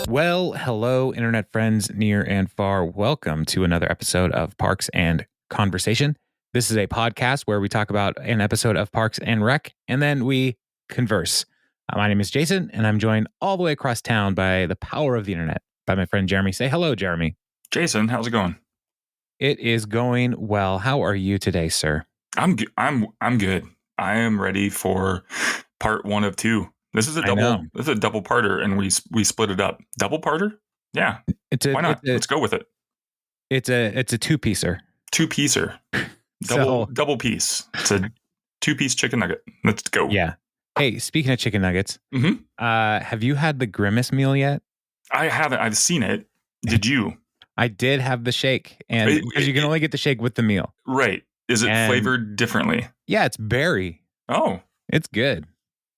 Well, hello, internet friends near and far. Welcome to another episode of Parks and Conversation. This is a podcast where we talk about an episode of Parks and Rec, and then we converse. My name is Jason, and I'm joined all the way across town by the power of the internet, by my friend Jeremy. Say hello, Jeremy. Jason, how's it going? It is going well. How are you today, sir? I'm good. I am ready for part 1 of 2. This is a double. This is a double parter, and we split it up. Double parter? Yeah. Why not? Let's go with it. It's a two-piecer. Two-piecer. Double piece. It's a 2-piece chicken nugget. Let's go. Yeah. Hey, speaking of chicken nuggets, have you had the Grimace meal yet? I haven't. I've seen it. Did you? I did have the shake, and because you can only get the shake with the meal. Right. Is it flavored differently? Yeah, it's berry. Oh. It's good.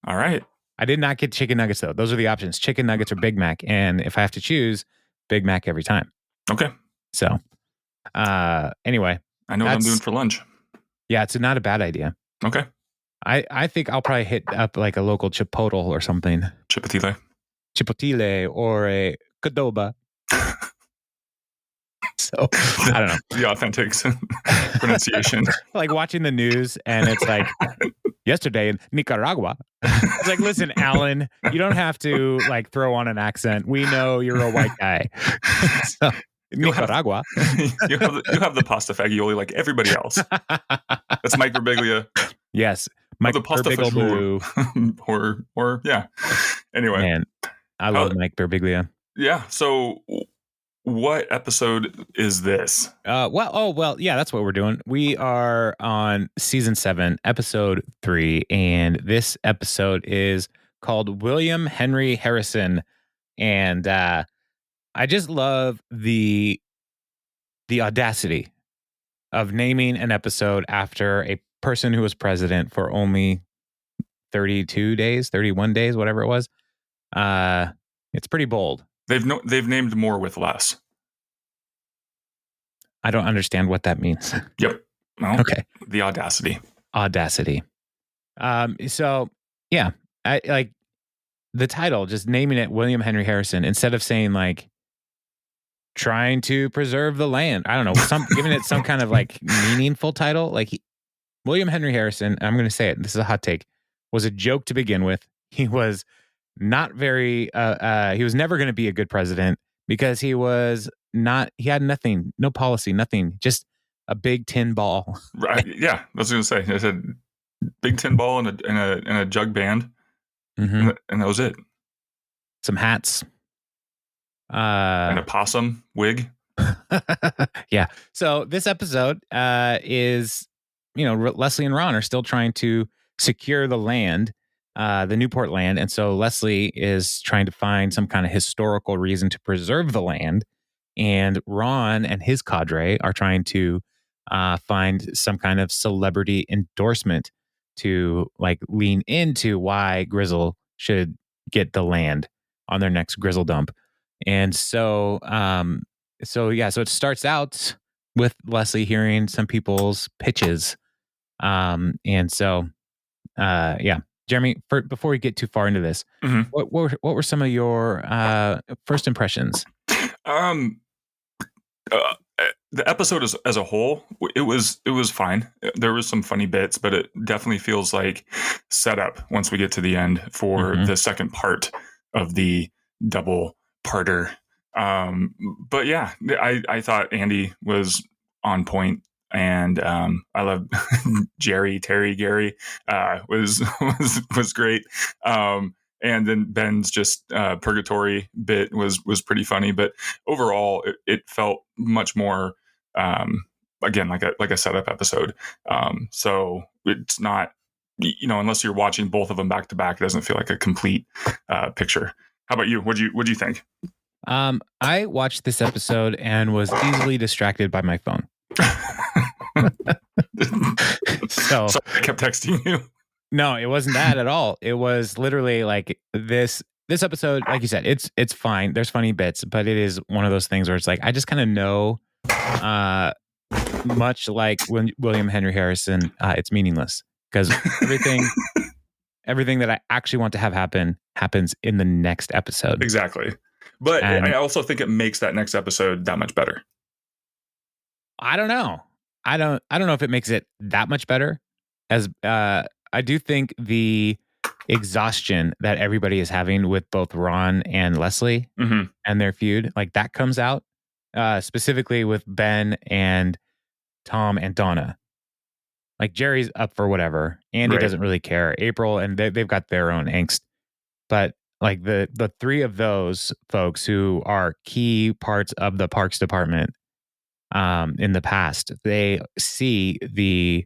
All right. I did not get chicken nuggets, though. Those are the options. Chicken nuggets or Big Mac. And if I have to choose, Big Mac every time. Okay. So, anyway. I know what I'm doing for lunch. Yeah, it's not a bad idea. Okay. I think I'll probably hit up like a local Chipotle or something. Chipotle or a Qdoba. So, I don't know. The authentic pronunciation. Like watching the news and it's like, yesterday in Nicaragua. It's like, listen, Alan, you don't have to like throw on an accent. We know you're a white guy. So, Nicaragua. You have the pasta fagioli like everybody else. That's Mike Birbiglia. Yes. Mike the pasta Birbiglia. or yeah. Anyway. Man, I love Mike Birbiglia. Yeah. So what episode is this? Well, yeah, that's what we're doing. We are on season 7, episode 3, and this episode is called William Henry Harrison. And I just love the audacity of naming an episode after a person who was president for only 32 days, 31 days, whatever it was. It's pretty bold. They've named more with less. I don't understand what that means. Yep. Well, okay. The audacity. So yeah, I like the title, just naming it William Henry Harrison instead of saying like trying to preserve the land. I don't know, giving it some kind of like meaningful title. Like William Henry Harrison, I'm going to say it. This is a hot take. Was a joke to begin with. He was not very, he was never going to be a good president because he had nothing, no policy, nothing, just a big tin ball. Right. Yeah. I was going to say, it had big tin ball and a jug band. Mm-hmm. And that was it. Some hats. And a possum wig. Yeah. So this episode is, Leslie and Ron are still trying to secure the land. The Newport Land. And so Leslie is trying to find some kind of historical reason to preserve the land. And Ron and his cadre are trying to find some kind of celebrity endorsement to like lean into why Gryzzl should get the land on their next Gryzzl dump. And so, so it starts out with Leslie hearing some people's pitches. Jeremy, before we get too far into this, what were some of your first impressions? The episode as a whole, it was fine. There was some funny bits, but it definitely feels like setup once we get to the end for the second part of the double parter. But yeah, I thought Andy was on point. And I love Gary was great. And then Ben's just purgatory bit was pretty funny. But overall, it felt much more again like a setup episode. So it's not, unless you're watching both of them back to back, it doesn't feel like a complete picture. How about you? What'd you think? I watched this episode and was easily distracted by my phone. So I kept texting you. No, it wasn't that at all. It was literally like this episode, like you said, it's fine. There's funny bits, but it is one of those things where it's like I just kind of know much like William Henry Harrison, it's meaningless because everything that I actually want to have happen happens in the next episode. Exactly. But I also think it makes that next episode that much better. I don't know. I don't know if it makes it that much better. As I do think the exhaustion that everybody is having with both Ron and Leslie and their feud, like that comes out specifically with Ben and Tom and Donna. Like Jerry's up for whatever. Andy doesn't really care. April and they've got their own angst. But like the three of those folks who are key parts of the parks department in the past, they see the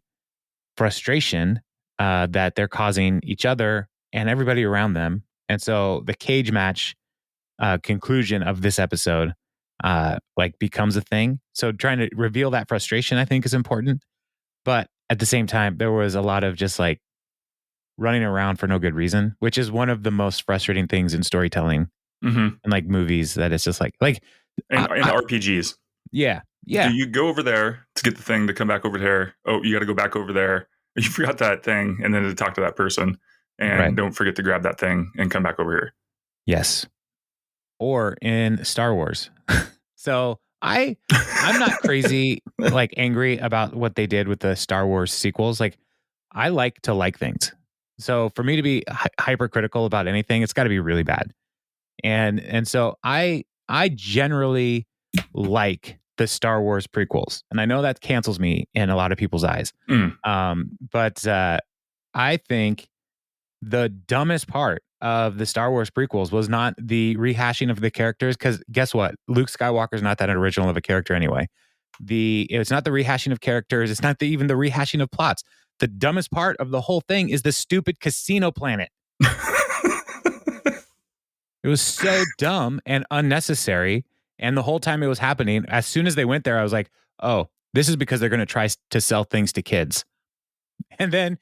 frustration that they're causing each other and everybody around them. And so the cage match conclusion of this episode like becomes a thing. So trying to reveal that frustration, I think, is important. But at the same time, there was a lot of just like running around for no good reason, which is one of the most frustrating things in storytelling and like movies, that it's just like and RPGs. Yeah. Yeah. You go over there to get the thing to come back over here. Oh, you got to go back over there. You forgot that thing, and then to talk to that person, and don't forget to grab that thing and come back over here. Yes. Or in Star Wars. So I'm not crazy, like angry about what they did with the Star Wars sequels. Like I like to like things. So for me to be hypercritical about anything, it's got to be really bad. And so I generally like the Star Wars prequels, and I know that cancels me in a lot of people's eyes. But I think the dumbest part of the Star Wars prequels was not the rehashing of the characters, because guess what? Luke Skywalker's not that original of a character anyway. It's not the rehashing of characters. It's not even the rehashing of plots. The dumbest part of the whole thing is the stupid casino planet. It was so dumb and unnecessary. And the whole time it was happening, as soon as they went there, I was like, oh, this is because they're going to try to sell things to kids. And then,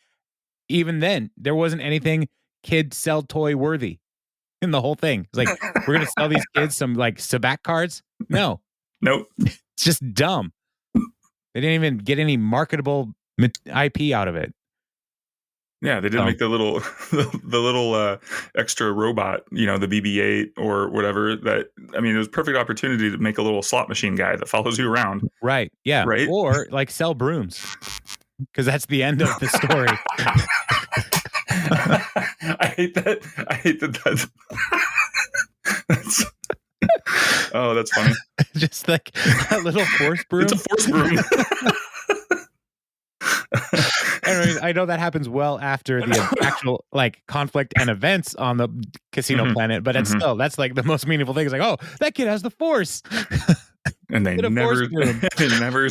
even then, there wasn't anything kid sell toy worthy in the whole thing. It's like, we're going to sell these kids some like Sabac cards. No. Nope. It's just dumb. They didn't even get any marketable IP out of it. Yeah, they didn't make the little extra robot, the BB-8 or whatever. That, I mean, it was a perfect opportunity to make a little slot machine guy that follows you around. Right. Yeah. Right. Or like sell brooms, because that's the end of the story. I hate that. That's that's funny. Just like a little force broom. It's a force broom. I know that happens well after the actual like conflict and events on the casino planet, but it's still, that's like the most meaningful thing. It's like, oh, that kid has the force. And we never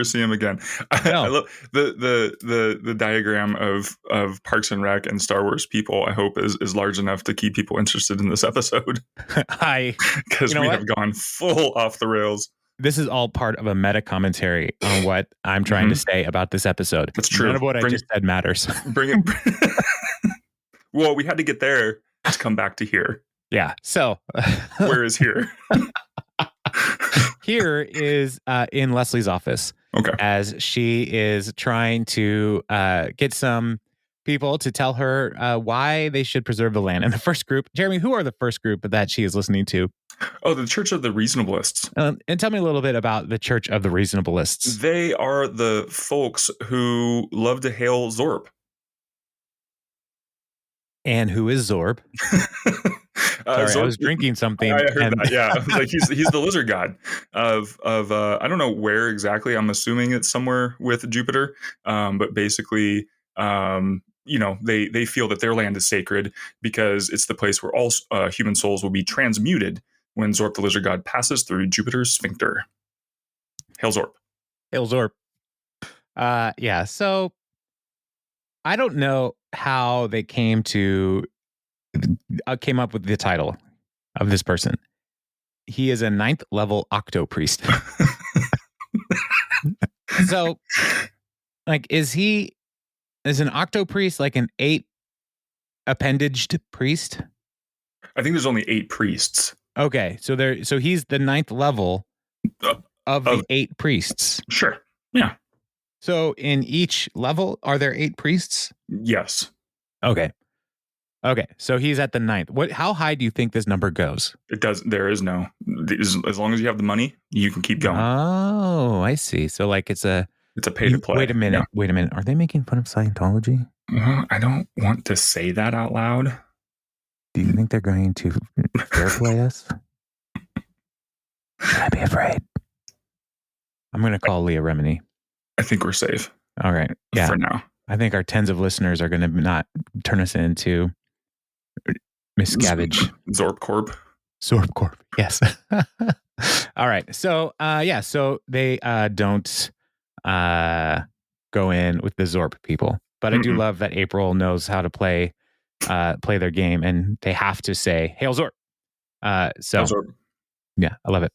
see him again. I love the diagram of Parks and Rec and Star Wars people. I hope is large enough to keep people interested in this episode. Because we have gone full off the rails. This is all part of a meta commentary on what I'm trying to say about this episode. That's true. None of what I just said matters. Bring it. Well, we had to get there to come back to here. Yeah. So where is here? Here is in Leslie's office. Okay. As she is trying to get some people to tell her why they should preserve the land. And the first group, Jeremy, who are the first group that she is listening to? Oh, the Church of the Reasonableists. And tell me a little bit about the Church of the Reasonableists. They are the folks who love to hail Zorb. And who is Zorb? Sorry, Zorb, I was drinking something. I heard that. Yeah, like he's the lizard god of I don't know where exactly. I'm assuming it's somewhere with Jupiter. But basically, they feel that their land is sacred because it's the place where all human souls will be transmuted when Zorb the lizard god passes through Jupiter's sphincter. Hail Zorb. Hail Zorb. Yeah. So I don't know how they came up with the title of this person. He is a 9th level octo priest. So, like, is an octo priest like an 8 appendaged priest? I think there's only 8 priests. Okay, so he's the 9th level of the 8 priests. Sure. Yeah. So in each level, are there 8 priests? Yes. Okay. Okay, so he's at the 9th. How high do you think this number goes? It does. There is no. As long as you have the money, you can keep going. Oh, I see. So like it's a pay to play. Wait a minute. Yeah. Wait a minute. Are they making fun of Scientology? I don't want to say that out loud. Do you think they're going to fair play us? Should I be afraid? I'm going to call Leah Remini. I think we're safe. All right. Yeah. For now. I think our tens of listeners are going to not turn us into Miss Gavage. Zorp Corp. Zorp Corp. Yes. All right. So, so they don't go in with the Zorp people. But I do love that April knows how to play their game, and they have to say "Hail Zorp." Hail Zorp. Yeah, I love it.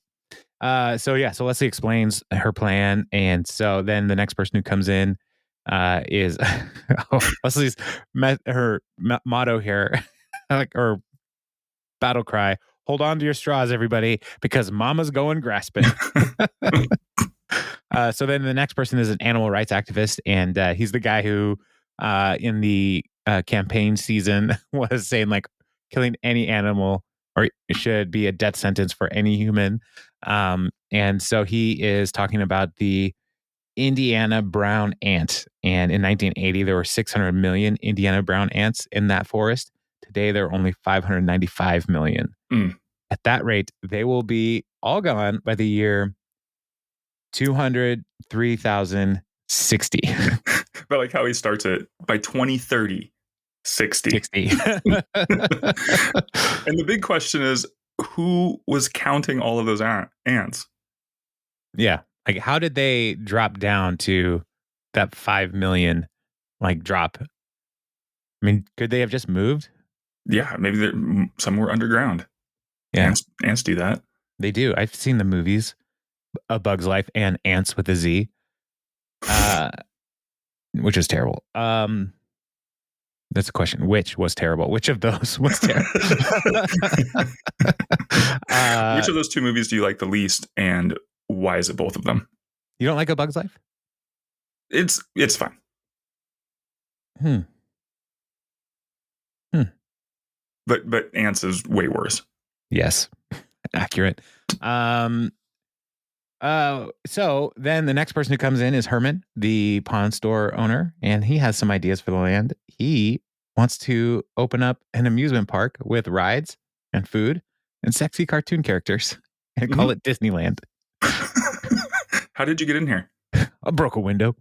So Leslie explains her plan, and so then the next person who comes in is Leslie's her motto here, or battle cry: "Hold on to your straws, everybody, because Mama's going grasping." So then the next person is an animal rights activist, and he's the guy who, in the campaign season, was saying like killing any animal or should be a death sentence for any human. And so he is talking about the Indiana brown ant. And in 1980, there were 600 million Indiana brown ants in that forest. Today, there are only 595 million. At that rate, they will be all gone by the year 203,060. But like how he starts it, by 2030, 60. 60. And the big question is, who was counting all of those ants? Yeah. Like, how did they drop down to that 5 million, like, drop? I mean, could they have just moved? Yeah, maybe they're somewhere underground. Yeah. Ants do that. They do. I've seen the movies, A Bug's Life and Ants with a Z, which is terrible. That's a question. Which was terrible? Which of those was terrible? Which of those two movies do you like the least, and why is it both of them? You don't like A Bug's Life? It's fine. But Ants is way worse. Yes, accurate. So then the next person who comes in is Herman, the pawn store owner, and he has some ideas for the land. He wants to open up an amusement park with rides and food and sexy cartoon characters and call it Disneyland. How did you get in here? I broke a window.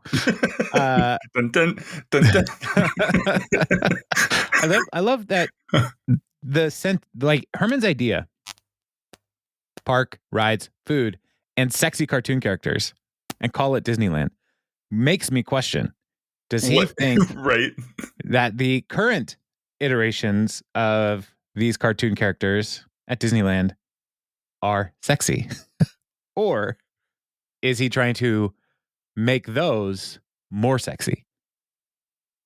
Dun, dun, dun, dun. I love that Herman's idea: park, rides, food, and sexy cartoon characters, and call it Disneyland, makes me question, does he think right that the current iterations of these cartoon characters at Disneyland are sexy? Or is he trying to make those more sexy?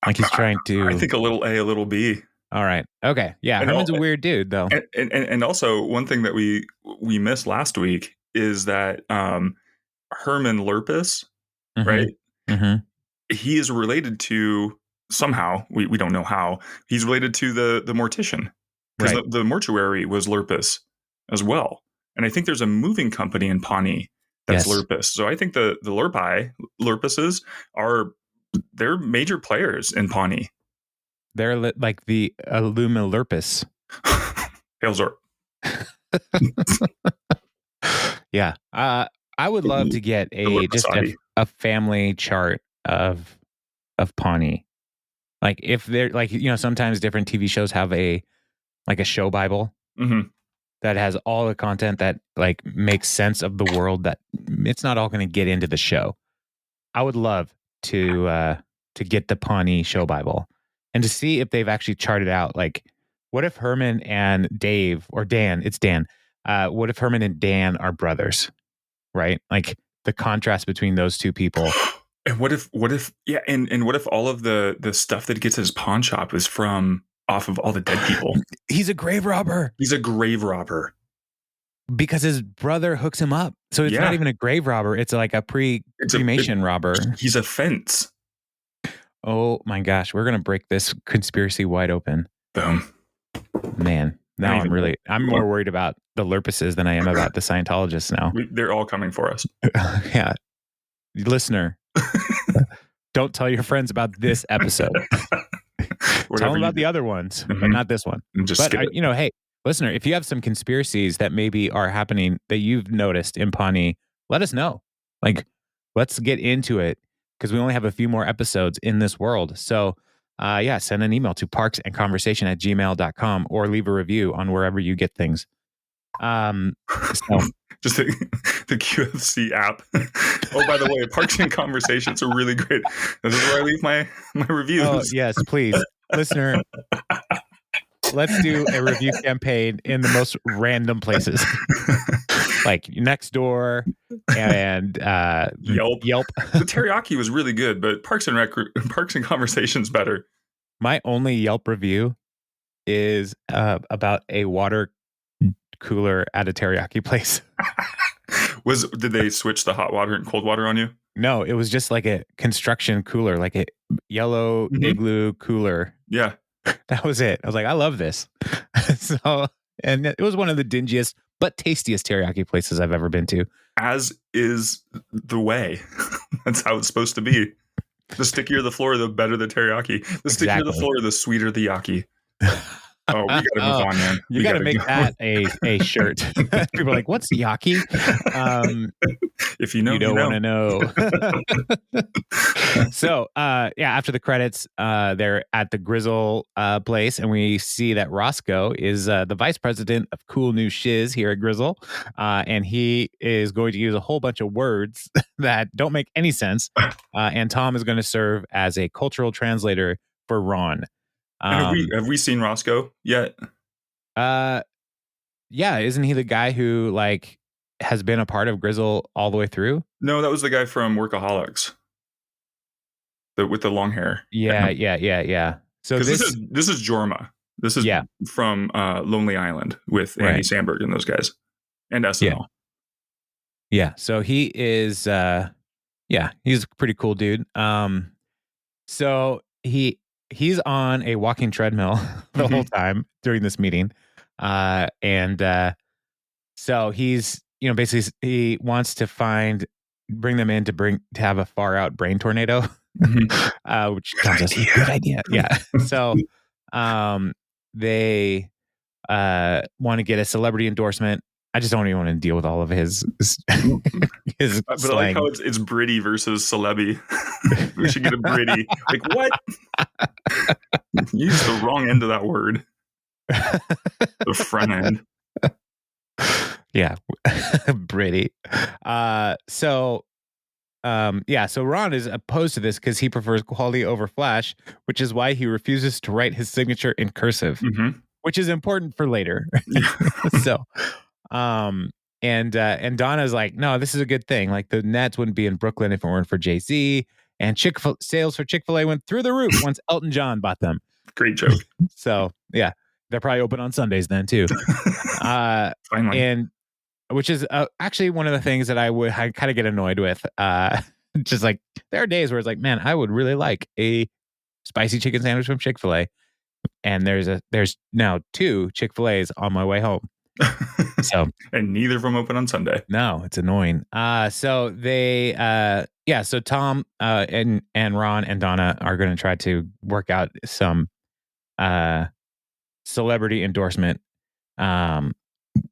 Like he's trying to... I think a little A, a little B. All right. Okay. Yeah. Herman's a weird dude, though. And also, one thing that we missed last week is that Herman Lurpus, right? Mm-hmm. He is related to, somehow, we don't know how, he's related to the mortician. Because the mortuary was Lurpus as well. And I think there's a moving company in Pawnee that's Lurpus. So I think the Lurpuses they're major players in Pawnee. They're like the Illuma Lurpus. Hail Zorp. Yeah. I would love to get a family chart of Pawnee. Like if they're like, sometimes different TV shows have a show Bible that has all the content that like makes sense of the world, that it's not all going to get into the show. I would love to get the Pawnee show Bible and to see if they've actually charted out, like, what if Herman and Dave, or Dan, it's Dan, what if Herman and Dan are brothers, right? Like the contrast between those two people. And what if and what if all of the stuff that gets at his pawn shop is from off of all the dead people? He's a grave robber. He's a grave robber. Because his brother hooks him up. So it's not even a grave robber. It's like a cremation robber. He's a fence. Oh my gosh. We're going to break this conspiracy wide open. Boom. Man, now I'm more worried about the Lurpuses than I am about the Scientologists now. They're all coming for us. Yeah. Listener, don't tell your friends about this episode. Tell them about the other ones, but not this one. But, hey, listener, if you have some conspiracies that maybe are happening that you've noticed in Pawnee, let us know. Like, let's get into it because we only have a few more episodes in this world. So, send an email to parksandconversation@gmail.com or leave a review on wherever you get things. Just the QFC app. Oh, by the way, Parks and Conversations are really great. This is where I leave my reviews. Oh, yes, please. Listener, let's do a review campaign in the most random places. Like Nextdoor and Yelp. The teriyaki was really good, but Parks and Conversations better. My only Yelp review is about a water cooler at a teriyaki place. Did they switch the hot water and cold water on you? No, it was just like a construction cooler, like a yellow igloo cooler. Yeah. That was it. I was like, I love this. And it was one of the dingiest but tastiest teriyaki places I've ever been to. As is the way. That's how it's supposed to be. The stickier the floor, the better the teriyaki. The stickier the floor, the sweeter the yaki. Oh, we gotta move on, man. You gotta make that a shirt. People are like, "What's yaki?" If you know, you don't want to know. So, after the credits, they're at the Gryzzl place, and we see that Roscoe is the vice president of Cool New Shiz here at Gryzzl, and he is going to use a whole bunch of words that don't make any sense. And Tom is going to serve as a cultural translator for Ron. And have we seen Roscoe yet? Yeah, isn't he the guy who has been a part of Gryzzl all the way through? No, that was the guy from Workaholics. With the long hair. Yeah. So this is Jorma. This is from Lonely Island with Andy Samberg and those guys, and SNL. Yeah. So he is. He's a pretty cool dude. So he's on a walking treadmill the whole time during this meeting. So he's, basically he wants to bring them in to have a far out brain tornado, which sounds like a good idea. Yeah. So, they, want to get a celebrity endorsement. I just don't even want to deal with all of his but slang. I like how it's Britty versus Celebi. We should get a Britty. Like, what? You used the wrong end of that word. The front end. Yeah. Britty. So Ron is opposed to this because he prefers quality over flash, which is why he refuses to write his signature in cursive, which is important for later. So, and Donna's like, no, this is a good thing. Like the Nets wouldn't be in Brooklyn if it weren't for Jay-Z, and sales for Chick-fil-A went through the roof once Elton John bought them. Great joke. So yeah, they're probably open on Sundays then too. Finally. And which is actually one of the things that I kind of get annoyed with. Just like there are days where it's like, man, I would really like a spicy chicken sandwich from Chick-fil-A. And there's now 2 Chick-fil-A's on my way home. So and neither of them open on Sunday. No, it's annoying. So they so Tom and Ron and Donna are going to try to work out some celebrity endorsement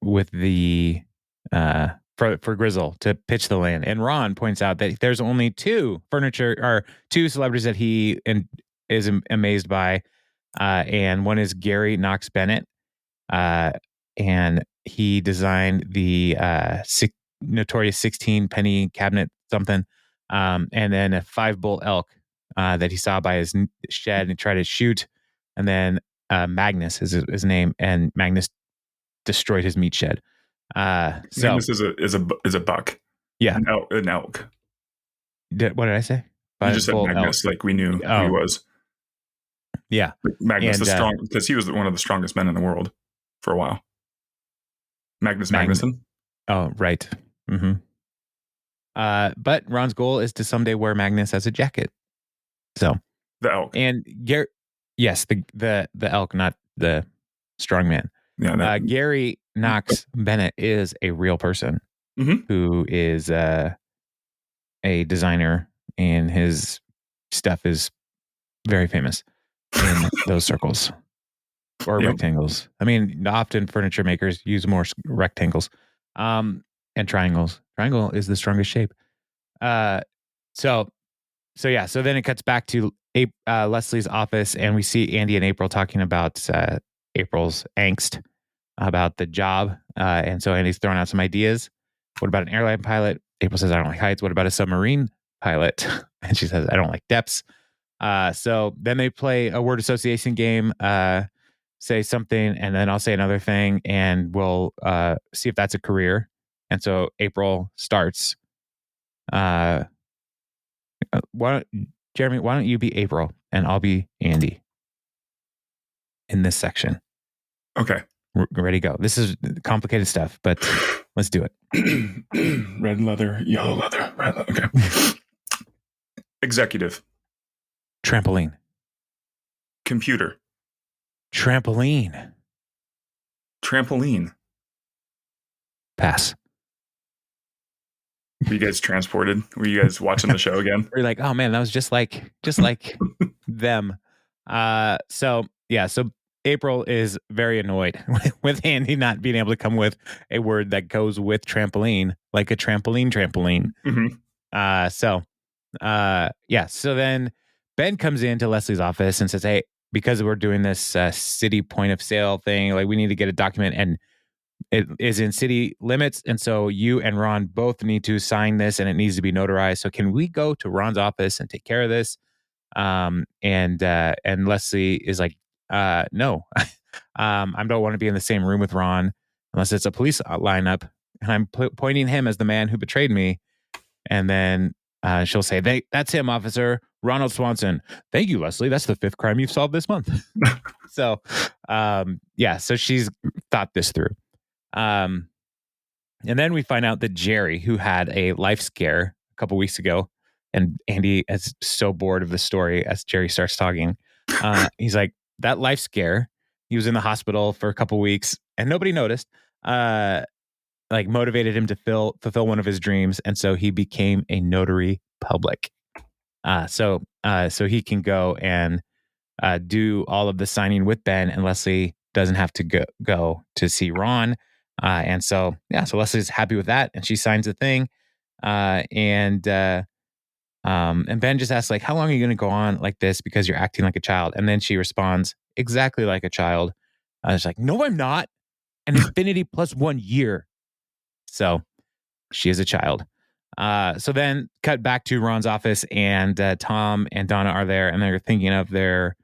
with the for Gryzzl to pitch the land. And Ron points out that there's only 2 celebrities that he is amazed by, and one is Gary Knox Bennett. And he designed the notorious 16 penny cabinet something, and then a 5-bull elk that he saw by his shed and tried to shoot. And then Magnus is his name, and Magnus destroyed his meat shed. Magnus is a buck. Yeah, an elk. What did I say? You just said Magnus, elk. Like we knew who he was. Yeah, Magnus, the strong, because he was one of the strongest men in the world for a while. Magnuson. Oh, right. Mm-hmm. But Ron's goal is to someday wear Magnus as a jacket. So the elk, and Garrett, yes, the elk, not the strong man. Yeah. Gary Knox Bennett is a real person who is a designer, and his stuff is very famous in those circles or rectangles. I mean, often furniture makers use more rectangles and triangles. Triangle is the strongest shape. So then it cuts back to Leslie's office, and we see Andy and April talking about April's angst about the job. And so Andy's throwing out some ideas. What about an airline pilot? April says, I don't like heights. What about a submarine pilot? And she says, I don't like depths. So then they play a word association game, say something, and then I'll say another thing, and we'll see if that's a career. And so April starts. Jeremy, why don't you be April and I'll be Andy in this section? Okay. We're ready to go. This is complicated stuff, but let's do it. Red leather, yellow leather, red leather. Okay. Executive. Trampoline. Computer. Trampoline. Trampoline. Pass. Were you guys transported? Were you guys watching the show again? We're like, oh man, that was just like them. So April is very annoyed with Andy not being able to come with a word that goes with trampoline, like a trampoline. So then Ben comes into Leslie's office and says, hey, because we're doing this city point of sale thing, like we need to get a document, and it is in city limits. And so you and Ron both need to sign this, and it needs to be notarized. So can we go to Ron's office and take care of this? And Leslie is like, no, I don't want to be in the same room with Ron unless it's a police lineup. And I'm pointing him as the man who betrayed me. And then she'll say, that's him, Officer Ronald Swanson. Thank you, Leslie. That's the 5th crime you've solved this month. So she's thought this through. And then we find out that Jerry, who had a life scare a couple weeks ago, and Andy is so bored of the story as Jerry starts talking. He's like, that life scare, he was in the hospital for a couple weeks and nobody noticed, motivated him to fulfill one of his dreams. And so he became a notary public. So he can go and do all of the signing with Ben, and Leslie doesn't have to go to see Ron. So Leslie's happy with that, and she signs the thing. And Ben just asks, like, how long are you going to go on like this because you're acting like a child? And then she responds, exactly like a child. I was like, no, I'm not. An infinity plus 1 year. So she is a child. So then cut back to Ron's office, and Tom and Donna are there, and they're thinking of their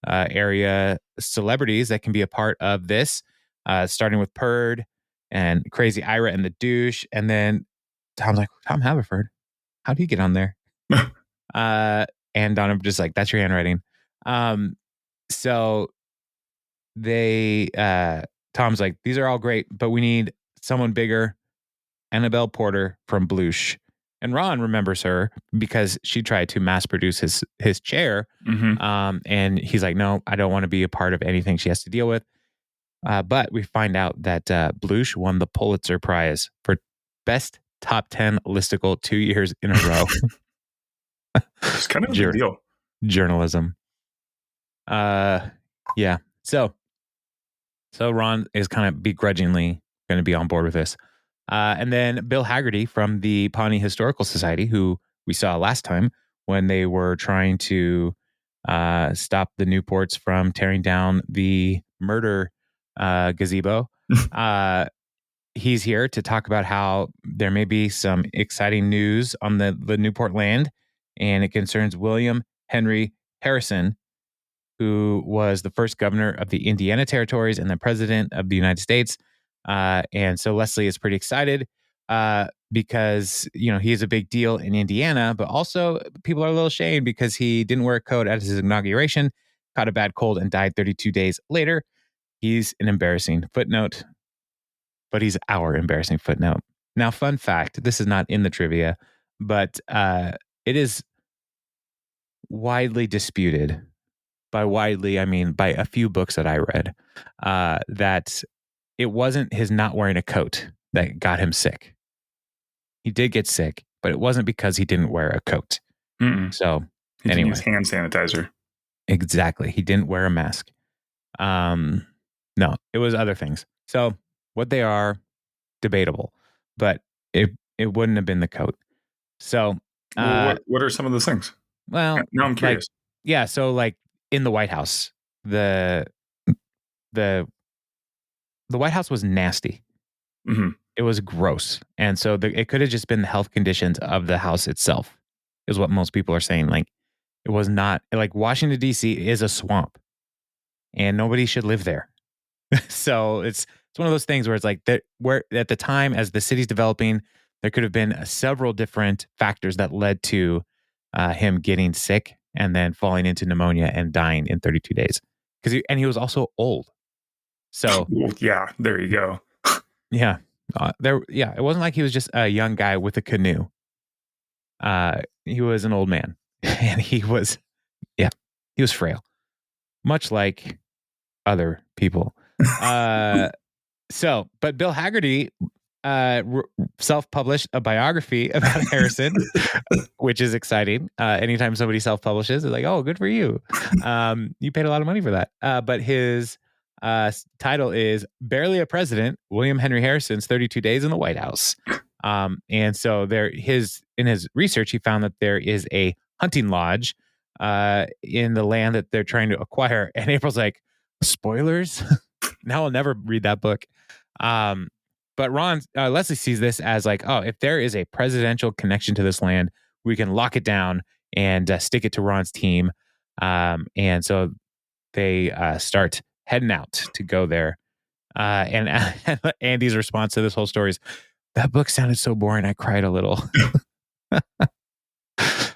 area celebrities that can be a part of this, starting with Purd and Crazy Ira and the Douche. And then Tom's like, Tom Haverford, how'd he get on there? And Donna just like, that's your handwriting. So they Tom's like, these are all great, but we need someone bigger. Anabelle Porter from Bloosh. And Ron remembers her because she tried to mass produce his chair. Mm-hmm. And he's like, no, I don't want to be a part of anything she has to deal with. But we find out that Bloosh won the Pulitzer Prize for best top 10 listicle 2 years in a row. It's kind of a big deal. Journalism. Yeah. So Ron is kind of begrudgingly going to be on board with this. And then Bill Haggerty from the Pawnee Historical Society, who we saw last time when they were trying to stop the Newports from tearing down the murder gazebo. He's here to talk about how there may be some exciting news on the Newport Land, and it concerns William Henry Harrison, who was the first governor of the Indiana Territories and the president of the United States. And so Leslie is pretty excited because, he is a big deal in Indiana, but also people are a little ashamed because he didn't wear a coat at his inauguration, caught a bad cold, and died 32 days later. He's an embarrassing footnote, but he's our embarrassing footnote. Now, fun fact, this is not in the trivia, but it is widely disputed by widely, I mean by a few books that I read, that it wasn't his not wearing a coat that got him sick. He did get sick, but it wasn't because he didn't wear a coat. So he didn't anyway, use hand sanitizer. Exactly. He didn't wear a mask. No, it was other things. So what they are, debatable, but it wouldn't have been the coat. So what are some of those things? Well, now I'm curious. So like in the White House, the White House was nasty. Mm-hmm. It was gross. And so it could have just been the health conditions of the house itself, is what most people are saying. Like, it was not, like, Washington, D.C. is a swamp and nobody should live there. So it's one of those things where it's like, where at the time, as the city's developing, there could have been several different factors that led to him getting sick and then falling into pneumonia and dying in 32 days. And he was also old. So yeah, there you go. Yeah. It wasn't like he was just a young guy with a canoe. He was an old man, and he was frail, much like other people. But Bill Haggerty self-published a biography about Harrison, which is exciting. Anytime somebody self-publishes, it's like, oh, good for you. You paid a lot of money for that. But his title is Barely a President, William Henry Harrison's 32 Days in the White House. And so in his research, he found that there is a hunting lodge in the land that they're trying to acquire. And April's like, spoilers? Now I'll never read that book. But Leslie sees this as like, oh, if there is a presidential connection to this land, we can lock it down and stick it to Ron's team. And so they start heading out to go there. And Andy's response to this whole story is, that book sounded so boring, I cried a little.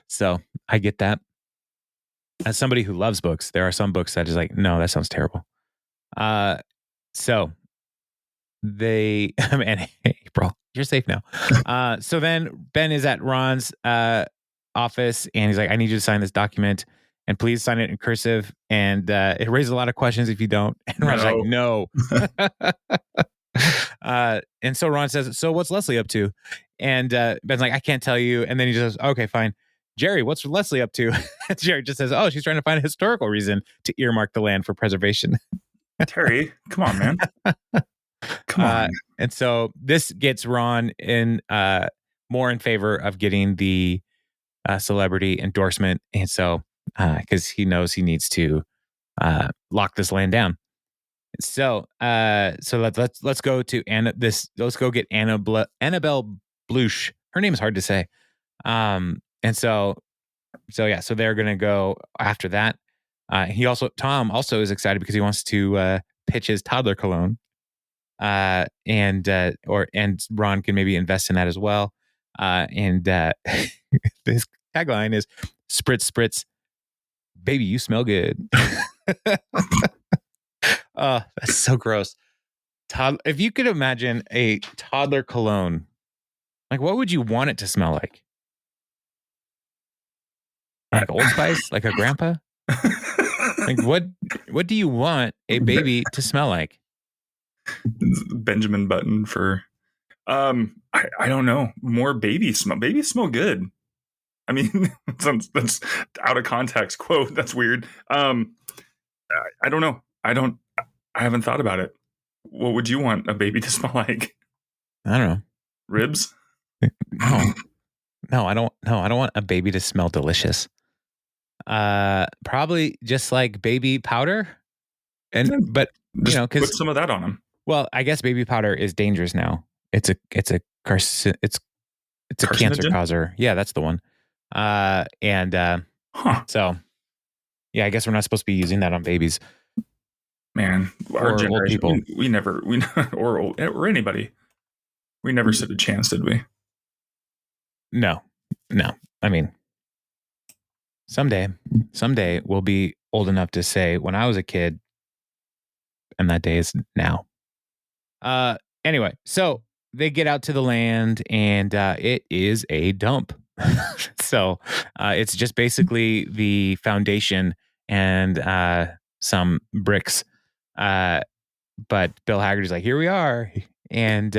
So I get that. As somebody who loves books, there are some books that is like, no, that sounds terrible. So they, and April, you're safe now. So then Ben is at Ron's office and he's like, I need you to sign this document and please sign it in cursive. And it raises a lot of questions if you don't. And Ron's like, no. And so Ron says, so what's Leslie up to? And Ben's like, I can't tell you. And then he just says, okay, fine. Jerry, what's Leslie up to? Jerry just says, oh, she's trying to find a historical reason to earmark the land for preservation. Terry, come on, man. Come on. And so this gets Ron more in favor of getting the celebrity endorsement. And so, because he knows he needs to lock this land down. So let's go to let's go get Anabelle Blush. Her name is hard to say. So they're gonna go after that. Tom also is excited because he wants to pitch his toddler cologne. And Ron can maybe invest in that as well. This tagline is spritz spritz, baby, you smell good. Oh, that's so gross. If you could imagine a toddler cologne, like what would you want it to smell like? Like Old Spice, like a grandpa? Like what do you want a baby to smell like? Benjamin Button for I don't know. More baby smell. Babies smell good. I mean, that's out of context quote. That's weird. I don't know. I haven't thought about it. What would you want a baby to smell like? I don't know. Ribs? No, I don't. No, I don't want a baby to smell delicious. Probably just like baby powder, but you know, because put some of that on them. Well, I guess baby powder is dangerous now. It's a cancer causer. Yeah, that's the one. So yeah, I guess we're not supposed to be using that on babies. Man, our generation, old people. Or anybody. We never stood a chance, did we? No. I mean, someday we'll be old enough to say, when I was a kid, and that day is now. Anyway, so they get out to the land, and it is a dump. So it's just basically the foundation and some bricks. But Bill Haggerty's like, here we are. And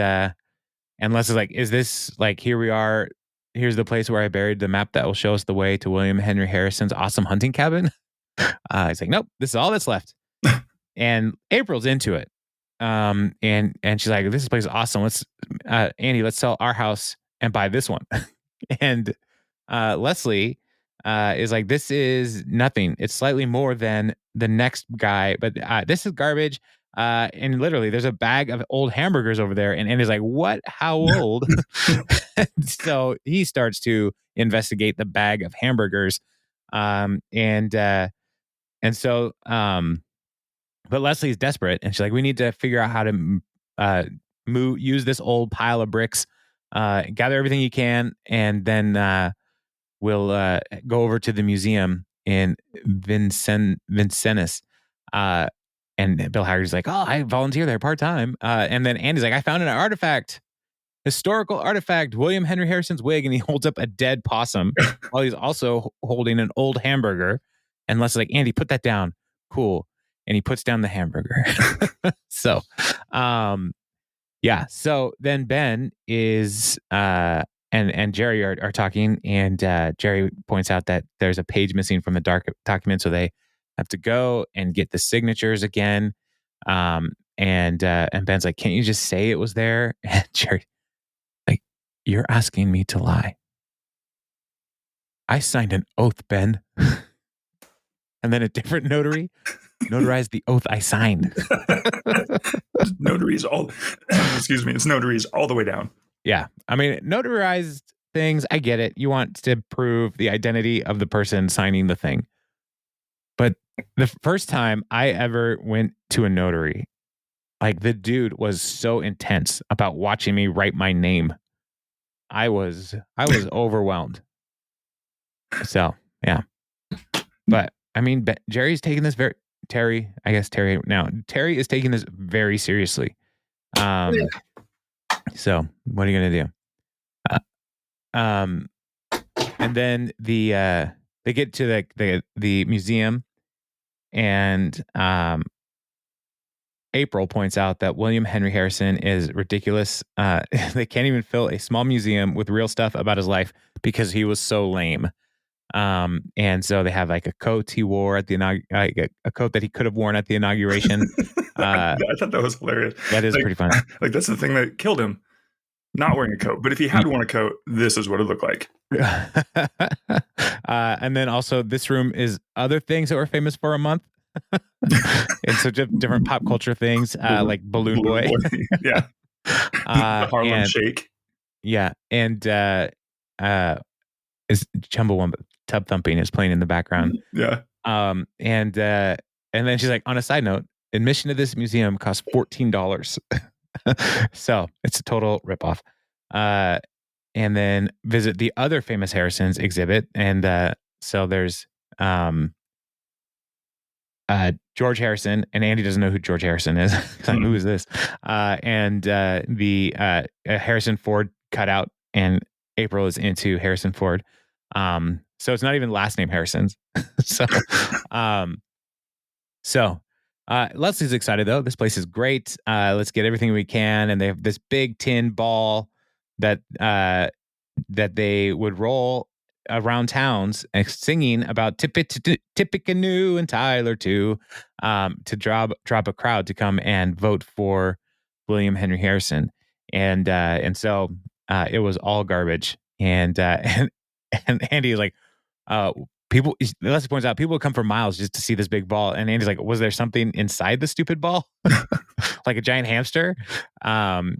Leslie's like, is this like, here we are. Here's the place where I buried the map that will show us the way to William Henry Harrison's awesome hunting cabin. He's like, nope, this is all that's left. And April's into it. And she's like, this place is awesome. Let's, Andy, let's sell our house and buy this one. And Leslie is like, this is nothing. It's slightly more than the next guy, but this is garbage. And literally, there's a bag of old hamburgers over there. And Andy's like, what? How old? So he starts to investigate the bag of hamburgers. But Leslie's desperate, and she's like, we need to figure out how to use this old pile of bricks, gather everything you can, and then we'll go over to the museum in Vincennes. And Bill Haggerty's like, oh, I volunteer there part-time. And then Andy's like, I found an historical artifact, William Henry Harrison's wig, and he holds up a dead possum while he's also holding an old hamburger. And Leslie's like, Andy, put that down. Cool. And he puts down the hamburger. So then Ben is and Jerry are talking, and Jerry points out that there's a page missing from the dark document, so they have to go and get the signatures again. And Ben's like, can't you just say it was there? And Jerry, like, you're asking me to lie. I signed an oath, Ben. And then a different notary notarized the oath I signed. It's notaries all the way down. Yeah. I mean, notarized things, I get it. You want to prove the identity of the person signing the thing. But the first time I ever went to a notary, like, the dude was so intense about watching me write my name. I was overwhelmed. So, yeah. But I mean, Jerry's taking this Terry is taking this very seriously. So what are you going to do? And then they get to the museum, and April points out that William Henry Harrison is ridiculous. They can't even fill a small museum with real stuff about his life because he was so lame. And so they have like a coat he wore at the a coat that he could have worn at the inauguration. I thought that was hilarious. That is pretty fun. Like, that's the thing that killed him, not wearing a coat. But if he had worn a coat, this is what it looked like. And then also, this room is other things that were famous for a month. And so just different pop culture things, like Balloon Boy. Yeah. Harlem Shake. Yeah. And is Chumbawamba Tub Thumping is playing in the background. Yeah. And then she's like, on a side note, admission to this museum costs $14. So it's a total ripoff. And then visit the other famous Harrison's exhibit. And so there's George Harrison, and Andy doesn't know who George Harrison is. Like, who is this? And the Harrison Ford cutout, and April is into Harrison Ford. So it's not even last name Harrison's. So Leslie's excited though. This place is great. Let's get everything we can. And they have this big tin ball that they would roll around towns and singing about Tippecanoe and Tyler too, to drop a crowd to come and vote for William Henry Harrison. And so it was all garbage. And Andy is like, Leslie points out, people would come for miles just to see this big ball. And Andy's like, was there something inside the stupid ball? Like a giant hamster? And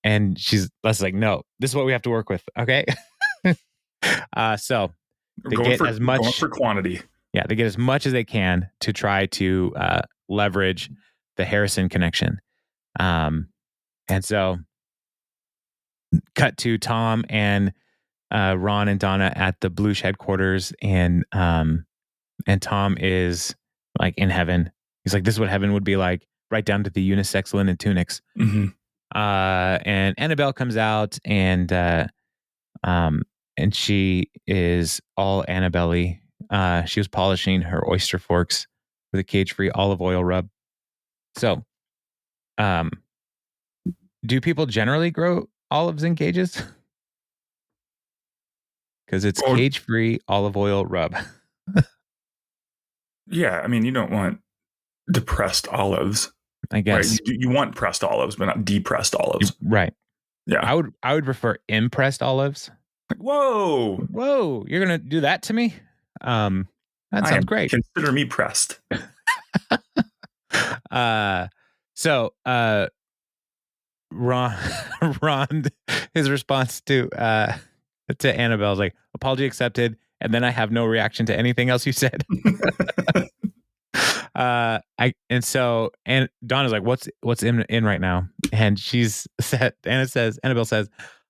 Leslie's like, no, this is what we have to work with. Okay. So they get as much going for quantity. Yeah. They get as much as they can to try to leverage the Harrison connection. And so cut to Tom and Ron and Donna at the Blush headquarters, and Tom is like in heaven. He's like, this is what heaven would be like, right down to the unisex linen tunics. Mm-hmm. And Anabelle comes out, and she is all Annabelle-y. She was polishing her oyster forks with a cage-free olive oil rub. So, do people generally grow olives in cages? Because it's cage-free olive oil rub. Yeah, I mean, you don't want depressed olives. I guess. Right? You want pressed olives, but not depressed olives. Right. Yeah. I would prefer impressed olives. Whoa, you're gonna do that to me? That sounds great. Consider me pressed. Ron, his response to Anabelle is like, apology accepted, and then I have no reaction to anything else you said. And Dawn is like, what's in right now? And Anabelle says,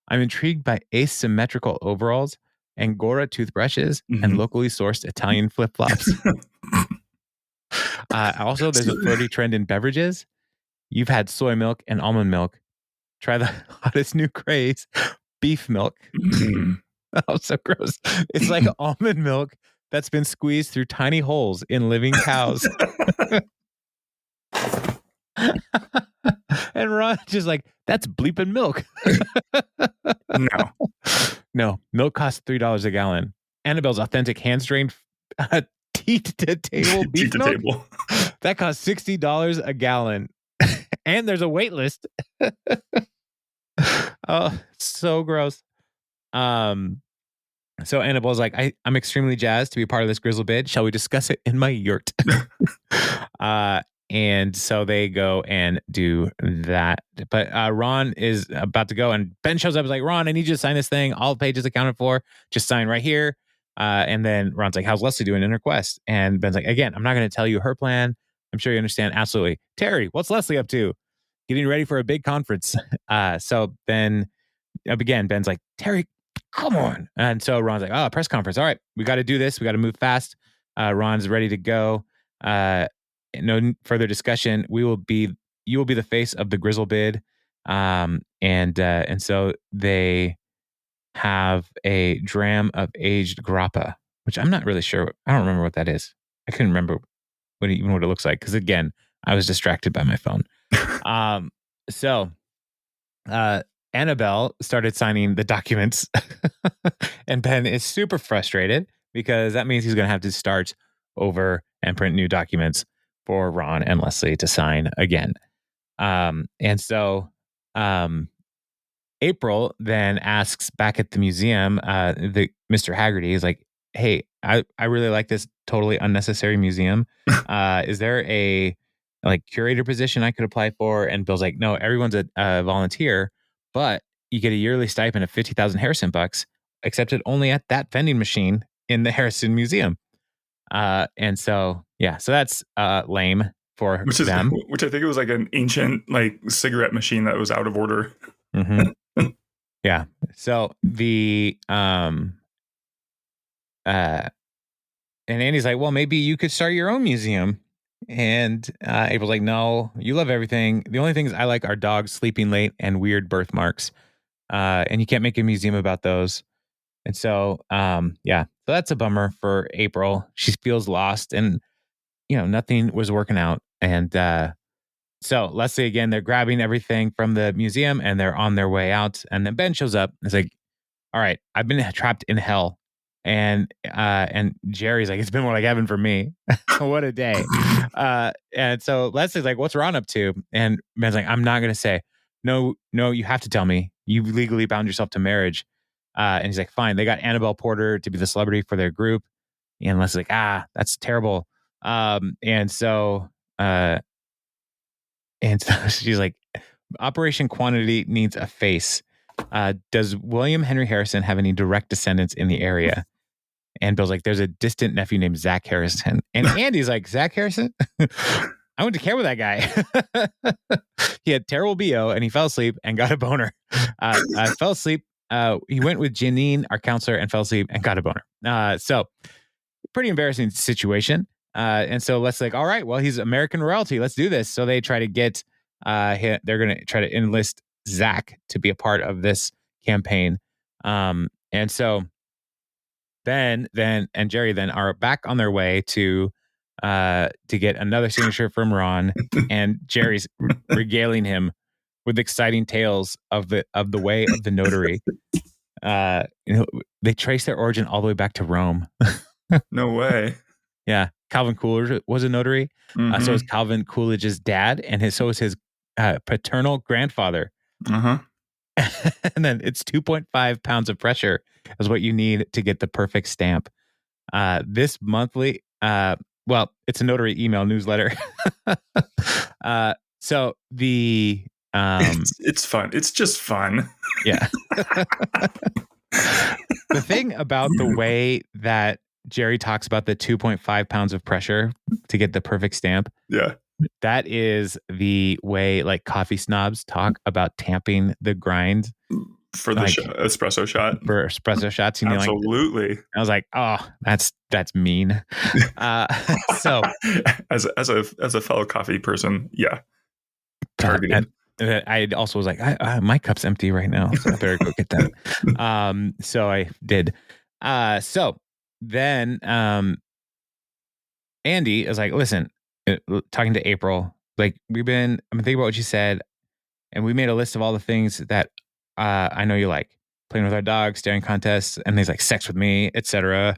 I'm intrigued by asymmetrical overalls, Angora toothbrushes, and locally sourced Italian flip-flops. Also, there's a flirty trend in beverages. You've had soy milk and almond milk. Try the hottest new craze, beef milk. Oh, so gross. It's like almond milk that's been squeezed through tiny holes in living cows. And Ron just like, that's bleeping milk. No, milk costs $3 a gallon. Anabelle's authentic hand-strained tea-to-table beef milk. That costs $60 a gallon. And there's a wait list. Oh, so gross. So Annabelle's like, I'm extremely jazzed to be part of this Gryzzl bid. Shall we discuss it in my yurt? And so they go and do that. But Ron is about to go, and Ben shows up. Is like, Ron, I need you to sign this thing. All pages accounted for. Just sign right here. And then Ron's like, how's Leslie doing in her quest? And Ben's like, again, I'm not going to tell you her plan. I'm sure you understand. Absolutely. Terry, what's Leslie up to? Getting ready for a big conference. So then again, Ben's like, Terry, come on. And so Ron's like, oh, press conference. All right, we got to do this. We got to move fast. Ron's ready to go. No further discussion. You will be the face of the Gryzzl bid. And so they have a dram of aged grappa, which I'm not really sure. I don't remember what that is. I couldn't remember what it looks like. Cause again, I was distracted by my phone. So Anabelle started signing the documents and Ben is super frustrated because that means he's going to have to start over and print new documents for Ron and Leslie to sign again. And so April then asks back at the museum, Mr. Haggerty is like, hey, I really like this totally unnecessary museum. Is there a curator position I could apply for? And Bill's like, no, everyone's a volunteer, but you get a yearly stipend of 50,000 Harrison bucks, accepted only at that vending machine in the Harrison Museum. And so, yeah, so that's lame for them. Which I think it was like an ancient cigarette machine that was out of order. Mm-hmm. Yeah. So and Andy's like, well, maybe you could start your own museum. And April's like, no, you love everything. The only things I like are dogs sleeping late and weird birthmarks. And you can't make a museum about those. And so, yeah, so that's a bummer for April. She feels lost and, nothing was working out. And so Leslie, again, they're grabbing everything from the museum and they're on their way out. And then Ben shows up. It's like, all right, I've been trapped in hell. And Jerry's like, it's been more like heaven for me. What a day. And so Leslie's like, what's Ron up to? And Ben's like, I'm not going to say. No, you have to tell me. You've legally bound yourself to marriage. And he's like, fine. They got Anabelle Porter to be the celebrity for their group. And Leslie's like, that's terrible. And so she's like, Operation Quantity needs a face. Does William Henry Harrison have any direct descendants in the area? And Bill's like, there's a distant nephew named Zach Harrison. And Andy's like, Zach Harrison? I went to care with that guy. He had terrible BO and he fell asleep and got a boner. Fell asleep. He went with Janine, our counselor, and fell asleep and got a boner. So pretty embarrassing situation. And so let's all right, well, he's American royalty. Let's do this. So they try to get, they're going to try to enlist Zach to be a part of this campaign. And so Ben then and Jerry then are back on their way to get another signature from Ron, and Jerry's regaling him with exciting tales of the way of the notary. They trace their origin all the way back to Rome. No way. Yeah, Calvin Coolidge was a notary. Mm-hmm. So is Calvin Coolidge's dad, and so is his paternal grandfather. Uh-huh. And then it's 2.5 pounds of pressure is what you need to get the perfect stamp. This monthly, well, it's a notary email newsletter. So the it's fun. It's just fun. Yeah. The thing about the way that Jerry talks about the 2.5 pounds of pressure to get the perfect stamp. Yeah. That is the way like coffee snobs talk about tamping the grind for the espresso shot. For espresso shots. You know, absolutely. Like, I was like, oh, that's mean. So as a fellow coffee person, yeah. Targeted. I also was like, my cup's empty right now, so I better go get that. So I did. So then Andy is like, listen, talking to April, like I'm thinking about what you said, and we made a list of all the things that I know you like. Playing with our dog, staring contests, and he's like, sex with me, etc.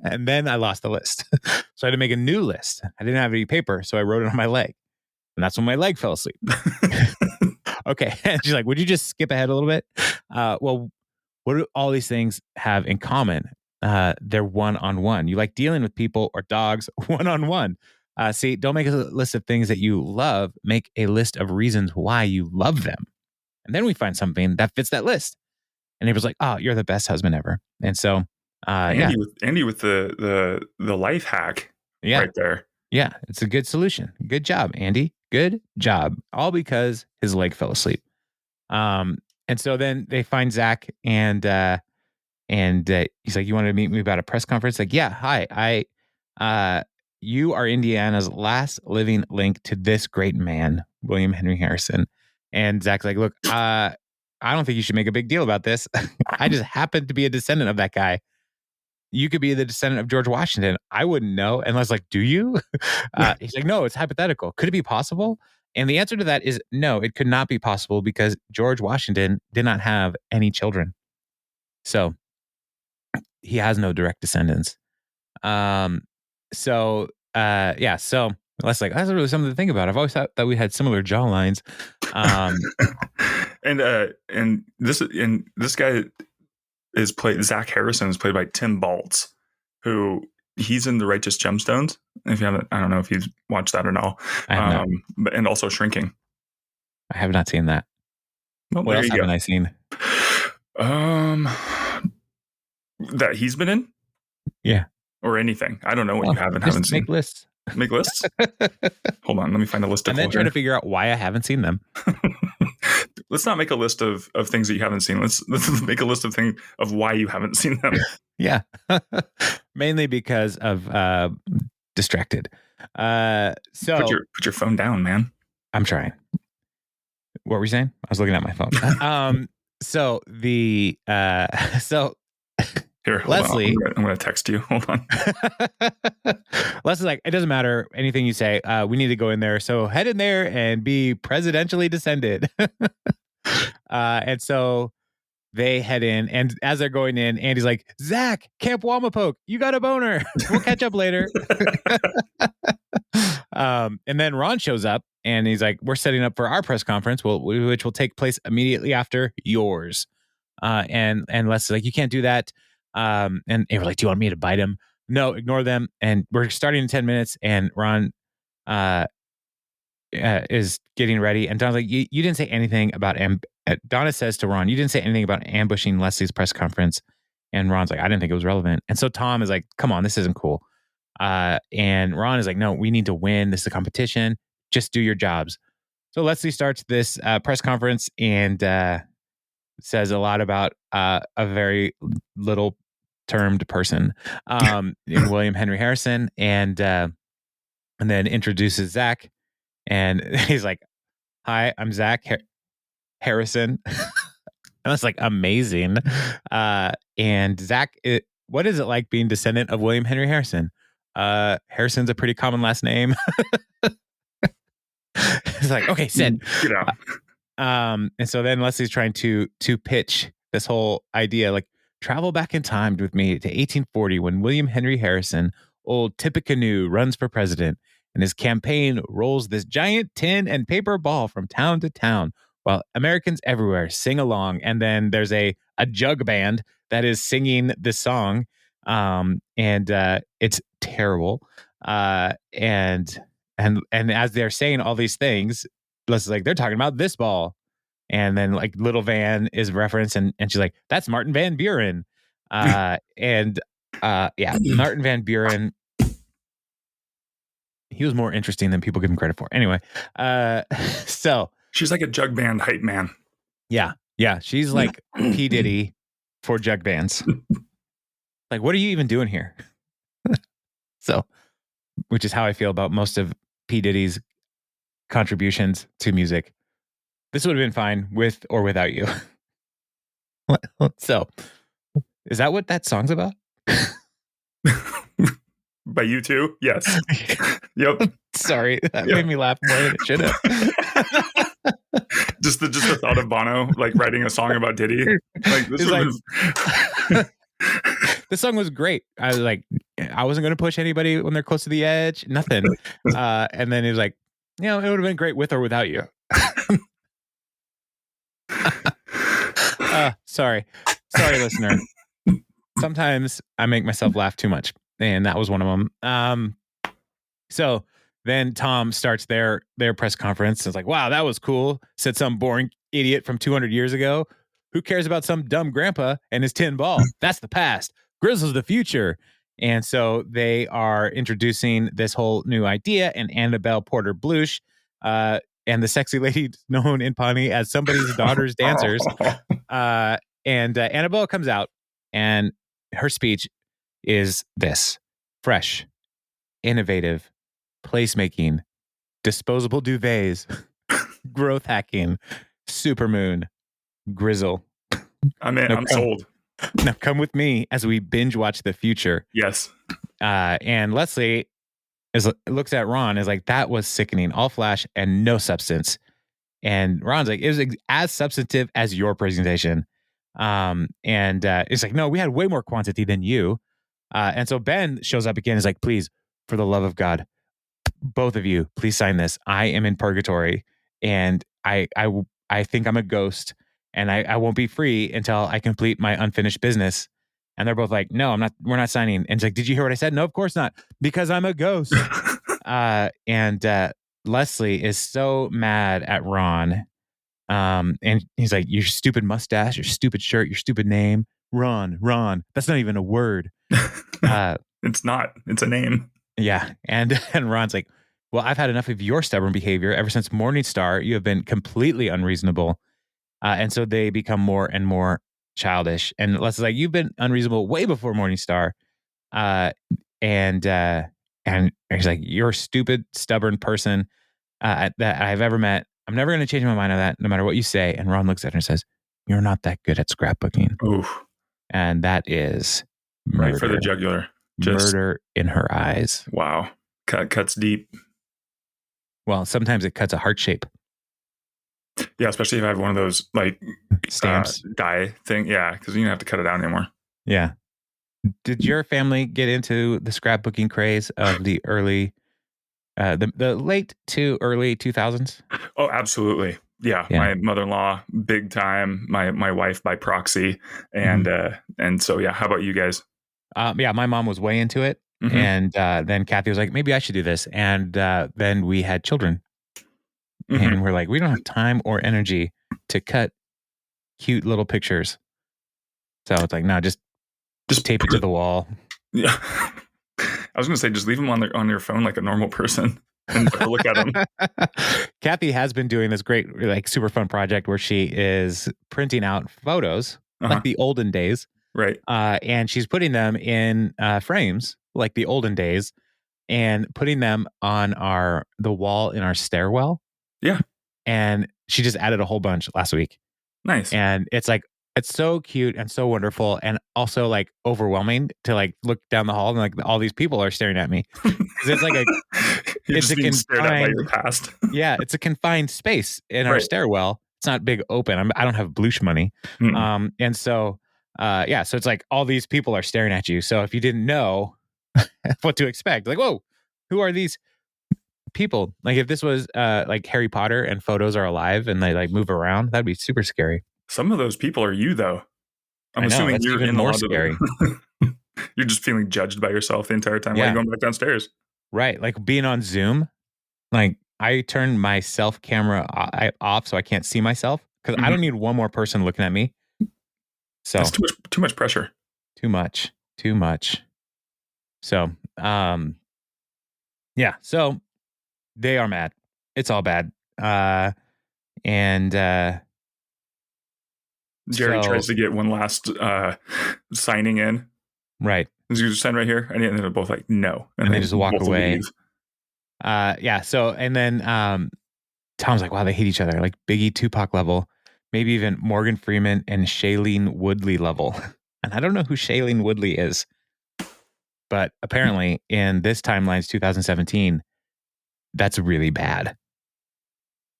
And then I lost the list. So I had to make a new list. I didn't have any paper, so I wrote it on my leg. And that's when my leg fell asleep. Okay. And she's like, would you just skip ahead a little bit? Well, what do all these things have in common? They're one-on-one. You like dealing with people or dogs one-on-one. See, don't make a list of things that you love. Make a list of reasons why you love them. And then we find something that fits that list. And he was like, oh, you're the best husband ever. And so, Andy with the life hack right there. Yeah, it's a good solution. Good job, Andy. Good job. All because his leg fell asleep. And so then they find Zach and he's like, you wanted to meet me about a press conference? Like, yeah, hi. You are Indiana's last living link to this great man, William Henry Harrison. And Zach's like, look, I don't think you should make a big deal about this. I just happen to be a descendant of that guy. You could be the descendant of George Washington. I wouldn't know. And I was like, do you? He's like, no, it's hypothetical. Could it be possible? And the answer to that is no, it could not be possible because George Washington did not have any children. So he has no direct descendants. So that's really something to think about. I've always thought that we had similar jawlines. And this guy Zach Harrison is played by Tim Baltz, who he's in The Righteous Gemstones. If you haven't, I don't know if you've watched that or not. And also Shrinking. I have not seen that. Well, what else haven't I seen? That he's been in? Yeah. Or anything. I don't know what you haven't seen. Make lists. Make lists? Hold on, let me find a list of and then try to figure out why I haven't seen them. Let's not make a list of things that you haven't seen. Let's make a list of why you haven't seen them. Yeah. Mainly because of distracted. So put your phone down, man. I'm trying. What were you saying? I was looking at my phone. So Here, Leslie, I'm going to text you. Hold on. Leslie's like, it doesn't matter anything you say. We need to go in there. So head in there and be presidentially descended. And so they head in. And as they're going in, Andy's like, Zach, Camp Wamapoke, you got a boner. We'll catch up later. And then Ron shows up and he's like, we're setting up for our press conference, which will take place immediately after yours. And Leslie's like, you can't do that. And they were like, do you want me to bite him? No, ignore them. And we're starting in 10 minutes. And Ron is getting ready. And Donna's like, you didn't say anything about Donna says to Ron, you didn't say anything about ambushing Leslie's press conference. And Ron's like, I didn't think it was relevant. And so Tom is like, come on, this isn't cool. And Ron is like, no, we need to win. This is a competition. Just do your jobs. So Leslie starts this press conference and says a lot about a very little termed person in William Henry Harrison, and then introduces Zach, and he's like, hi, I'm Zach Harrison. And that's like amazing. And Zach what is it like being descendant of William Henry Harrison? Harrison's a pretty common last name. It's like, okay, sit. Get out. And so then Leslie's trying to pitch this whole idea, like, travel back in time with me to 1840 when William Henry Harrison, old Tippecanoe, runs for president, and his campaign rolls this giant tin and paper ball from town to town while Americans everywhere sing along. And then there's a jug band that is singing this song. And it's terrible. And as they're saying all these things, Leslie's like, they're talking about this ball. And then like Little Van is referenced, and she's like, that's Martin Van Buren. Martin Van Buren, he was more interesting than people give him credit for. Anyway, so she's like a jug band hype man. Yeah. She's like P. Diddy for jug bands. Like, what are you even doing here? So, which is how I feel about most of P. Diddy's contributions to music. This would have been fine with or without you. So, is that what that song's about? By you too? Yes. Yep. Sorry, that made me laugh more than it should have. just the thought of Bono like writing a song about Diddy. Like this this song was great. I was like, I wasn't going to push anybody when they're close to the edge. Nothing. And then he was like, it would have been great with or without you. Sorry, listener. Sometimes I make myself laugh too much, and that was one of them. So then Tom starts their press conference. It's like, wow, that was cool. Said some boring idiot from 200 years ago. Who cares about some dumb grandpa and his tin ball? That's the past. Gryzzl's the future. And so they are introducing this whole new idea, and Anabelle Porter Blush, and the sexy lady known in Pawnee as somebody's daughter's dancers. And Anabelle comes out, and her speech is this: fresh, innovative, placemaking, disposable duvets, growth hacking, supermoon, Gryzzl. I'm sold. Now come with me as we binge watch the future. Yes. And Leslie looks at Ron, is like, that was sickening, all flash and no substance. And Ron's like, it was as substantive as your presentation. It's like, no, we had way more quantity than you. And so Ben shows up again. Is like, please, for the love of God, both of you, please sign this. I am in purgatory, and I think I'm a ghost, and I won't be free until I complete my unfinished business. And they're both like, no, I'm not. We're not signing. And it's like, did you hear what I said? No, of course not, because I'm a ghost. And Leslie is so mad at Ron. And he's like, your stupid mustache, your stupid shirt, your stupid name, Ron. That's not even a word. It's not. It's a name. Yeah. And Ron's like, well, I've had enough of your stubborn behavior. Ever since Morningstar, you have been completely unreasonable. And so they become more and more childish. And Leslie's like, you've been unreasonable way before Morningstar. And he's like, you're a stupid, stubborn person that I've ever met. I'm never going to change my mind on that, no matter what you say. And Ron looks at her and says, you're not that good at scrapbooking. Oof. And that is murder. Right for the jugular. Murder in her eyes. Wow. Cuts deep. Well, sometimes it cuts a heart shape. Yeah, especially if I have one of those like stamps die thing. Yeah, because you don't have to cut it out anymore. Yeah. Did your family get into the scrapbooking craze of the early, the late to early 2000s? Oh, absolutely. Yeah. My mother-in-law, big time. My wife by proxy, and so yeah. How about you guys? Yeah, my mom was way into it, and then Kathy was like, maybe I should do this, and then we had children. And we're like, we don't have time or energy to cut cute little pictures. So it's like, no, just tape it to the wall. Yeah. I was going to say, just leave them on your phone like a normal person and look at them. Kathy has been doing this great, like super fun project where she is printing out photos like the olden days. Right. And she's putting them in frames like the olden days and putting them on the wall in our stairwell. Yeah. And she just added a whole bunch last week. Nice. And it's like It's so cute and so wonderful, and also like overwhelming to like look down the hall and like all these people are staring at me because it's like You're it's just a being stared at by confined, your past. yeah, it's a confined space in our Right. stairwell. It's not big open. I don't have bloosh money, Mm-mm. and so yeah, so it's like all these people are staring at you. So if you didn't know what to expect, like, whoa, who are these people? Like if this was like Harry Potter and photos are alive and they like move around, that'd be super scary. Some of those people are you, though. I'm I know, assuming that's you're even in a more lot scary. of You're just feeling judged by yourself the entire time. Why are you Yeah, going back downstairs? right. Like being on Zoom, like I turn my self camera off so I can't see myself because I don't Mhm. need one more person looking at me. That's So too much pressure. too much, too much. So yeah, so they are mad. It's all bad. And Jerry so tries to get one last signing in. right, Does you just sign right here? And they're both like, no. and they they just walk both away. leave. Yeah. So and then Tom's like, wow, they hate each other, like Biggie, Tupac level, maybe even Morgan Freeman and Shailene Woodley level. And I don't know who Shailene Woodley is, but apparently in this timeline's 2017, that's really bad.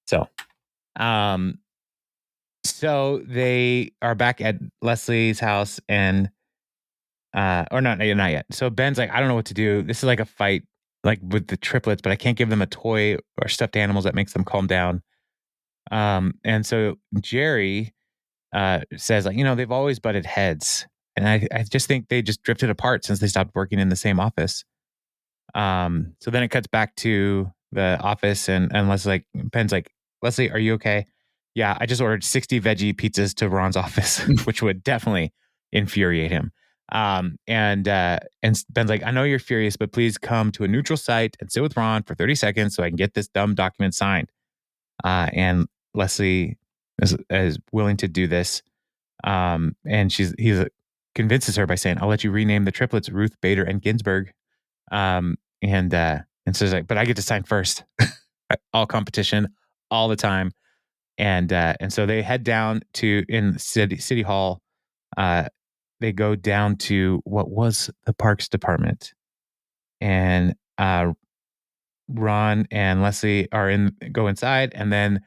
So, um, so they are back at Leslie's house and, or not yet. So Ben's like, I don't know what to do. This is like a fight, like with the triplets, but I can't give them a toy or stuffed animals that makes them calm down. And so Jerry says like, they've always butted heads. And I just think they just drifted apart since they stopped working in the same office. So then it cuts back to the office and Leslie's like, Ben's like, Leslie, are you okay? Yeah, I just ordered 60 veggie pizzas to Ron's office, which would definitely infuriate him. And Ben's like, I know you're furious, but please come to a neutral site and sit with Ron for 30 seconds so I can get this dumb document signed. And Leslie is willing to do this. And he convinces her by saying, I'll let you rename the triplets Ruth, Bader, and Ginsburg. And so it's like, but I get to sign first. All competition, all the time. And so they head down to in city hall. They go down to what was the parks department, and Ron and Leslie go inside, and then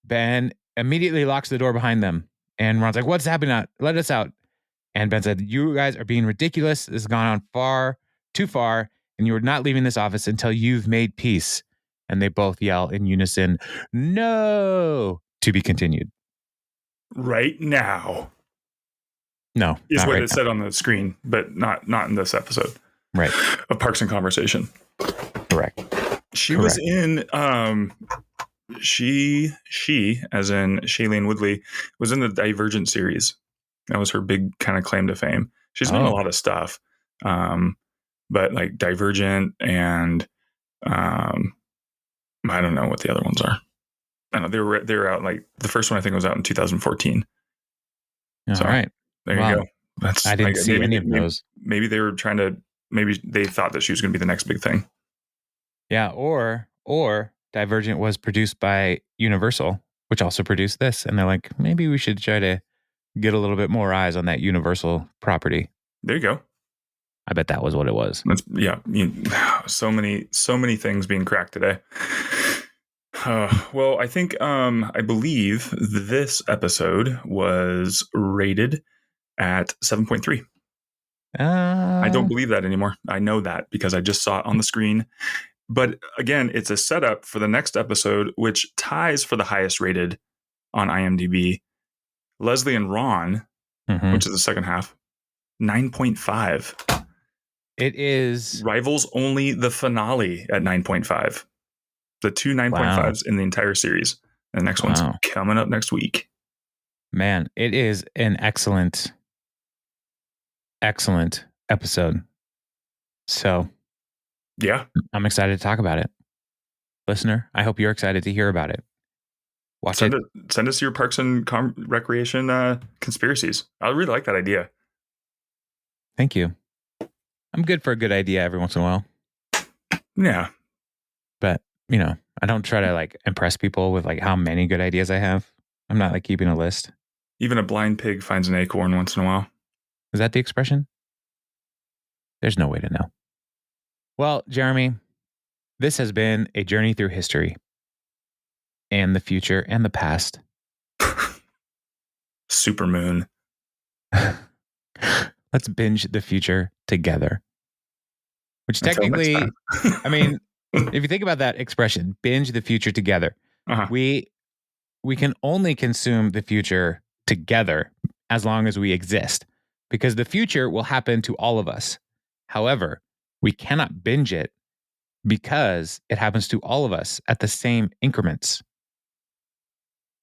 Ben immediately locks the door behind them. And Ron's like, "What's happening? Let us out." And Ben said, "You guys are being ridiculous. This has gone on too far, and you are not leaving this office until you've made peace." And they both yell in unison, "No!" To be continued. Right now. No, Is not what right it now. said on the screen, but not in this episode. Right. Of Parks and Conversation. Correct. She was in she as in Shailene Woodley was in the Divergent series. That was her big kind of claim to fame. She's been in a lot of stuff. But like Divergent and I don't know what the other ones are. I don't know, they were out like the first one I think was out in 2014. All right. There you go. That's I didn't see any of those. Maybe they were maybe they thought that she was going to be the next big thing. Yeah, or Divergent was produced by Universal, which also produced this, and they're like, maybe we should try to get a little bit more eyes on that Universal property. There you go. I bet that was what it was. So many things being cracked today. Well, I think I believe this episode was rated at 7.3. I don't believe that anymore. I know that because I just saw it on the screen. But again, it's a setup for the next episode, which ties for the highest rated on IMDb. Leslie and Ron, which is the second half, 9.5. It is. Rivals only the finale at 9.5. The two 9.5s in the entire series. And the next one's coming up next week. Man, it is an excellent episode. So, yeah, I'm excited to talk about it. Listener, I hope you're excited to hear about it. Send us your Parks and Recreation conspiracies. I really like that idea. Thank you. I'm good for a good idea every once in a while. Yeah. But, I don't try to like impress people with like how many good ideas I have. I'm not like keeping a list. Even a blind pig finds an acorn once in a while. Is that the expression? There's no way to know. Well, Jeremy, this has been a journey through history and the future and the past. Supermoon. Let's binge the future together. Which technically, I mean, if you think about that expression, binge the future together, we can only consume the future together as long as we exist, because the future will happen to all of us. However, we cannot binge it because it happens to all of us at the same increments.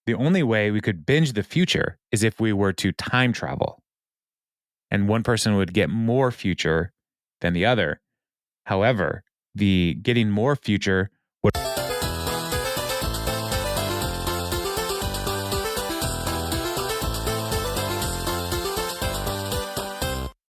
The only way we could binge the future is if we were to time travel, and one person would get more future than the other. However, the getting more future